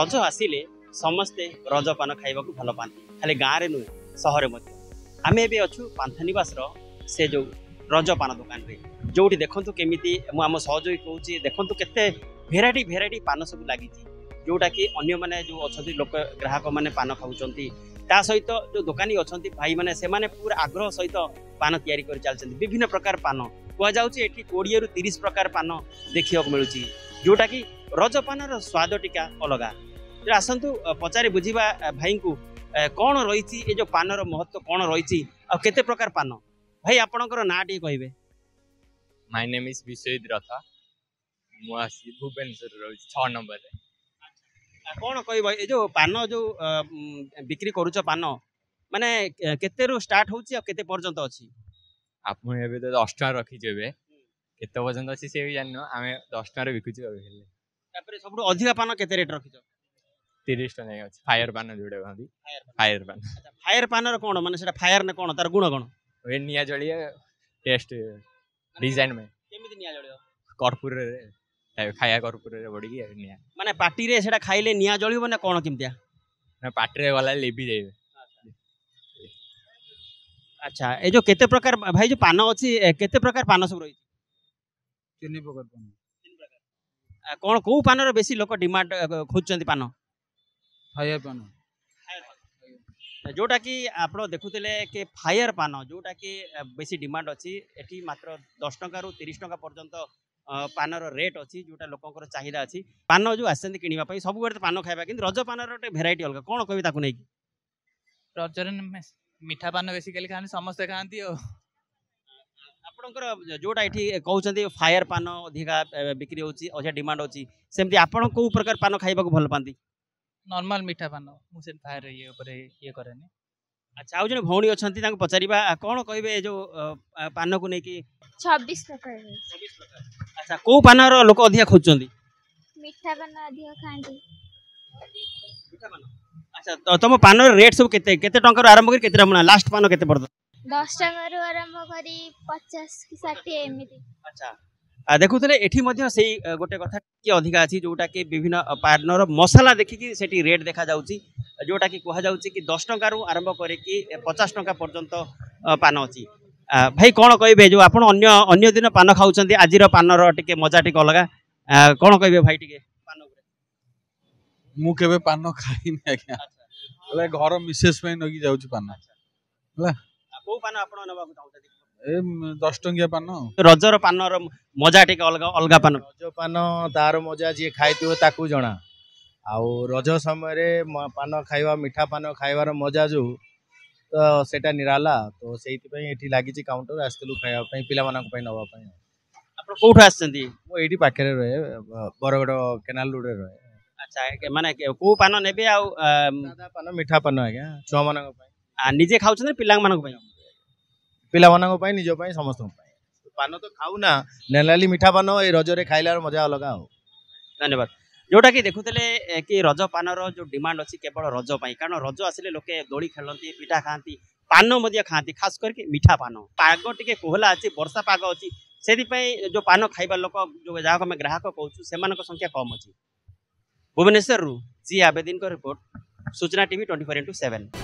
रज आसिले समस्ते रजपान खाइबा भल पाती खाली गाँव में नुहे सहर आम ए अच्छु पांथानिवास से जो रजपान दुकान रे जो देखु केमी आम सहयोगी कहूँ देखु केते भेराइटी भेराइटी पान सब लगी जोटा कि अन्य मैंने जो अच्छा लोक ग्राहक मैंने पान खाऊं ता सहित जो दुकानी अच्छा भाई मैंने से पूरा आग्रह सहित पान तैयारी कर चलते विभिन्न प्रकार पान कहुचे 20 रु 30 प्रकार पान देखा मिलूँ जोटा कि रजपान स्वाद टिका अलग आसतु पचारि बुझा भाई को कौन रही ये जो पान महत्व कौन रही केते प्रकार पान भाई आपणकर ना टी कहे। माय नेम इज विश्वजित रथा मुआसी भुवनेश्वर रही 6 नंबर कौन कह ये जो पान जो बिक्री करुच पान माने केते रु स्टार्ट होची और केते पर्यंत अछि आपण एबे तो 10 टका रखी जेबे केते पर्यंत अछि से भी जाननो आमे 10 टका रे बिकुची हेले तापर सबु अधिक पान केते रेट रखिछ 30 टका अछि फायर पान जोडे भांदी फायर पान अच्छा फायर पान रो कोन माने सेटा फायर ने कोन तार गुण कोन ए निया जळिए टेस्ट डिजाइन में केमिति निया जळियो कर्पूर रे खाया कर्पूर रे बडी के निया माने पार्टी रे सेटा खाइले निया जळियो ने कोन केमतिया ना पार्टी रे वाला लेबी जाइबे। अच्छा ए जो केते प्रकार भाई जो पान अछि केते प्रकार पान सब रही 3 प्रकार पान 3 प्रकार कोन को पान रो बेसी लोक डिमांड खोजचंती पान फायर पान जोटा कि आप देखुले कि फायर पान जोटा कि बेसी डिमांड अच्छी एटी मात्र 10 टका रु 30 टका पर्यंत पान रेट अच्छी जोटा लोकर चाहिदा अच्छी पान जो आसते किणवा सब गुड़े पान खाइबा कि रज पान भेराइटी अलग कौन कह नहीं रजर मीठा पान बेसिकली खाने समस्ते खाती आपणकर जोटा ये कहते फायर पान अधिका बिक्री होची अधिका डिमांड अच्छी सेमती आपण को प्रकार पान खाइबा भल पाती नॉर्मल मीठा पान मुझे फायर ये ऊपर ये करेनी। अच्छा आउ जने भौणी अछंती तांको पचारिबा कोन कहबे जो पान को नेकी 26 प्रकार 26 प्रकार अच्छा को पानर लोक अधिका खोजचंती मीठा पान अधिका खांती मीठा पान अच्छा तो तुम पानर रेट सब केते केते टंका आरंभ कर केते टंका लास्ट पान केते पड़त 10 टका रु आरंभ करी 50 की 60 एमिति अच्छा देखुले एठी मध्य से गोटे कथा कि अधिका अछि जोटा कि विभिन्न पानर मसाला देखिकी सेठी रेट देखा जाउची जोटा कि कहा जाउची कि 10 टका रु आरंभ करे कि 50 टका पर्यंत पान अछि भाई कोन कहबे जो आपण अन्य अन्य दिन पान खाउचंती आजिर पानर टिके मजा टिके अलगा कोन कहबे भाई टिके पान ऊपर मु केबे पान खाइनी आज्ञा ले घर मिसेस पे नगी जाउची पान हला को पान आपण नबा चाहउती ए 10 टंकिया पान रजर पानर मजा टिके अलगा अलगा पान रज पान तार मजा जी खाइथिबो ताकू जणा आउ रज समय रे पान खाइबा मीठा पान खाइबार मजा जो तो सेटा निराला तो सेति पई एठी लागि छि काउंटर आस्तलु खाइबा पई पिला मानक पई नबा पई आपण कोठा आछंती मो एठी पाखरे रहे बरगड केनाल रोड रे रहे अच्छा माने को पान नेबे आ सादा पान मीठा पान आज्ञा छुआ मानक पई निजे खाउछन पिला मानक पई पिला मानक पई निजो पई समस्त पई पान तो खाऊ ना नेलाली मीठा पान ए रज रे खाइलार मजा अलगा हो। धन्यवाद जोटा कि देखुले कि रज पानर जो डिमांड अच्छी केवल रज पाई कारण रज आसिले लोके दोली खेलती पिठा खाती पान मध्य खाती खास करके मीठा पान पाग टिके कोहला अच्छी वर्षा पाग अच्छी से जो पान खाइबा लोक जो जहाँ आम ग्राहक कहूँ से संख्या कम अच्छी। भुवनेश्वर जी आवेदन रिपोर्ट सूचना टीवी 24/7।